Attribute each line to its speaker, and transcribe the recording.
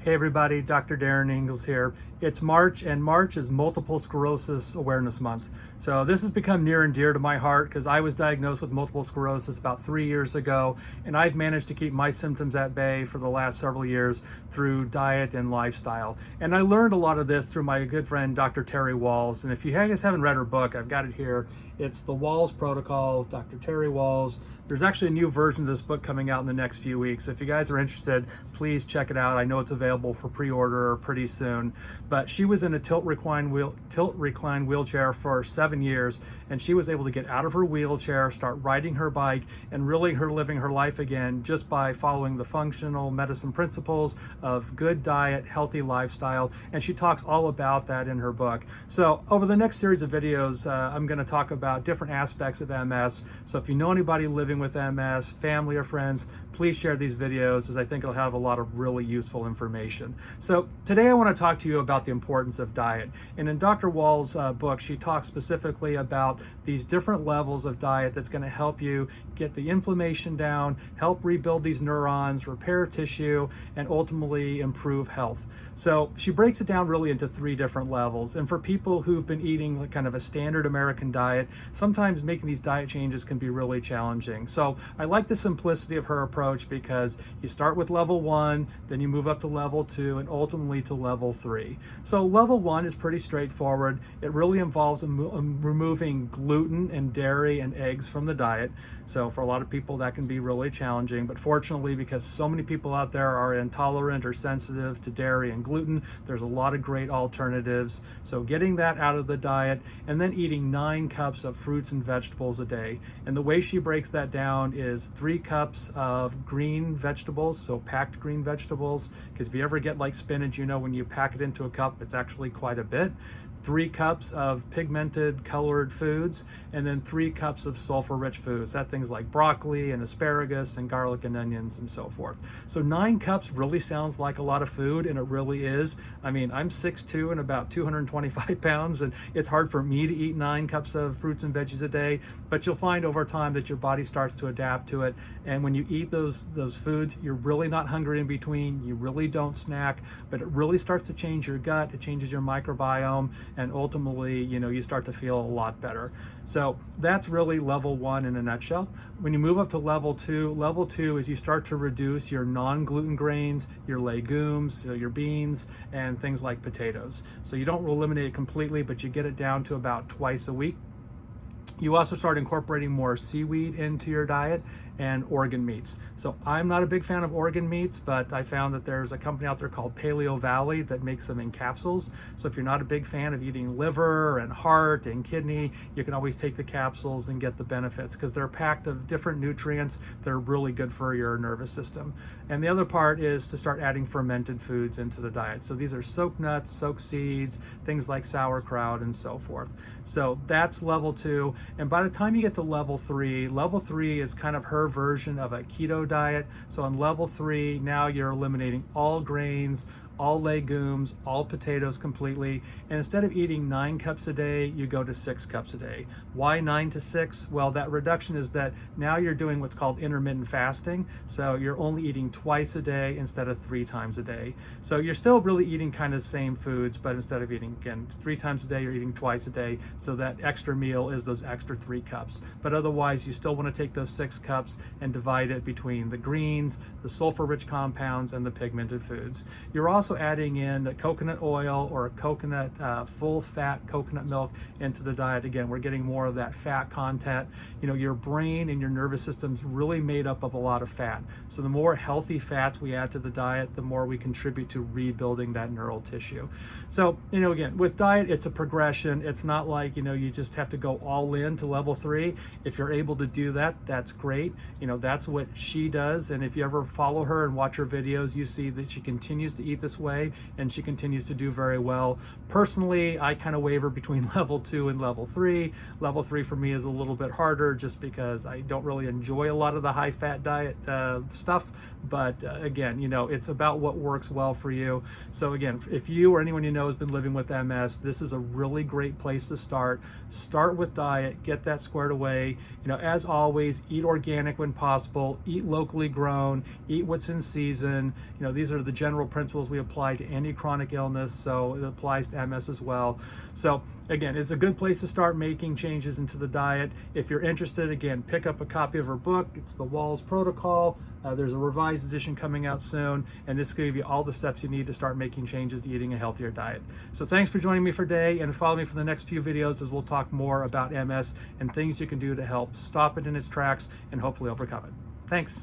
Speaker 1: Hey everybody, Dr. Darin Ingels here. It's March, and March is Multiple Sclerosis Awareness Month. So this has become near and dear to my heart because I was diagnosed with multiple sclerosis about 3 years ago, and I've managed to keep my symptoms at bay for the last several years through diet and lifestyle. And I learned a lot of this through my good friend, Dr. Terry Wahls. And if you guys haven't read her book, I've got it here. It's the Wahls Protocol, Dr. Terry Wahls. There's actually a new version of this book coming out in the next few weeks. So if you guys are interested, please check it out. I know it's available for pre-order pretty soon. But she was in a tilt recline wheelchair for 7 years, and she was able to get out of her wheelchair, start riding her bike, and really living her life again just by following the functional medicine principles of good diet, healthy lifestyle. And she talks all about that in her book. So over the next series of videos, I'm going to talk about different aspects of MS. So if you know anybody living with MS, family or friends, please share these videos, as I think it'll have a lot of really useful information. So today I want to talk to you about the importance of diet. And in Dr. Wahls' book, she talks specifically about these different levels of diet that's going to help you get the inflammation down, help rebuild these neurons, repair tissue, and ultimately improve health. So she breaks it down really into 3 different levels. And for people who've been eating kind of a standard American diet, sometimes making these diet changes can be really challenging. So I like the simplicity of her approach because you start with level 1, then you move up to level 2, and ultimately to level 3. So level 1 is pretty straightforward. It really involves removing gluten and dairy and eggs from the diet. So for a lot of people that can be really challenging, but fortunately, because so many people out there are intolerant or sensitive to dairy and gluten, there's a lot of great alternatives. So getting that out of the diet, and then eating 9 cups of fruits and vegetables a day. And the way she breaks that down is 3 cups of green vegetables, so packed green vegetables, because if you ever get like spinach, you know when you pack it into a cup, it's actually quite a bit. 3 cups of pigmented colored foods, and then 3 cups of sulfur-rich foods. That things like broccoli and asparagus and garlic and onions and so forth. So 9 cups really sounds like a lot of food, and it really is. I mean, I'm 6'2" and about 225 pounds, and it's hard for me to eat 9 cups of fruits and veggies a day, but you'll find over time that your body starts to adapt to it. And when you eat those foods, you're really not hungry in between, you really don't snack, but it really starts to change your gut, it changes your microbiome, and ultimately, you start to feel a lot better. So that's really level 1 in a nutshell. When you move up to level 2 is you start to reduce your non-gluten grains, your legumes, your beans, and things like potatoes. So you don't eliminate it completely, but you get it down to about twice a week. You also start incorporating more seaweed into your diet and organ meats. So I'm not a big fan of organ meats, but I found that there's a company out there called Paleo Valley that makes them in capsules. So if you're not a big fan of eating liver and heart and kidney, you can always take the capsules and get the benefits because they're packed of different nutrients that are really good for your nervous system. And the other part is to start adding fermented foods into the diet. So these are soaked nuts, soaked seeds, things like sauerkraut and so forth. So that's level 2. And by the time you get to level 3 is kind of her version of a keto diet. So on level 3, now you're eliminating all grains, all legumes, all potatoes completely. And instead of eating 9 cups a day, you go to 6 cups a day. Why 9 to 6? Well, that reduction is that now you're doing what's called intermittent fasting. So you're only eating twice a day instead of 3 times a day. So you're still really eating kind of the same foods, but instead of eating, again, 3 times a day, you're eating twice a day. So that extra meal is those extra 3 cups. But otherwise, you still want to take those 6 cups and divide it between the greens, the sulfur-rich compounds, and the pigmented foods. You're also adding in coconut oil or coconut full-fat coconut milk into the diet. Again, we're getting more of that fat content. Your brain and your nervous system's really made up of a lot of fat. So the more healthy fats we add to the diet, the more we contribute to rebuilding that neural tissue. So, again, with diet, it's a progression. It's not like, you just have to go all in to level 3. If you're able to do that, that's great. That's what she does. And if you ever follow her and watch her videos, you see that she continues to eat this way and she continues to do very well. Personally, I kind of waver between level 2 and level 3. Level 3 for me is a little bit harder just because I don't really enjoy a lot of the high fat diet stuff. But again, it's about what works well for you. So again, if you or anyone you know has been living with MS, this is a really great place to start. Start with diet, get that squared away. As always, eat organic when possible, eat locally grown, eat what's in season. These are the general principles we apply to any chronic illness, so it applies to MS as well. So again, it's a good place to start making changes into the diet. If you're interested, again, pick up a copy of her book. It's the Wahls protocol. There's a revised edition coming out soon, and this will give you all the steps you need to start making changes to eating a healthier diet. So thanks for joining me for today, and follow me for the next few videos as we'll talk more about MS and things you can do to help stop it in its tracks and hopefully overcome it. Thanks.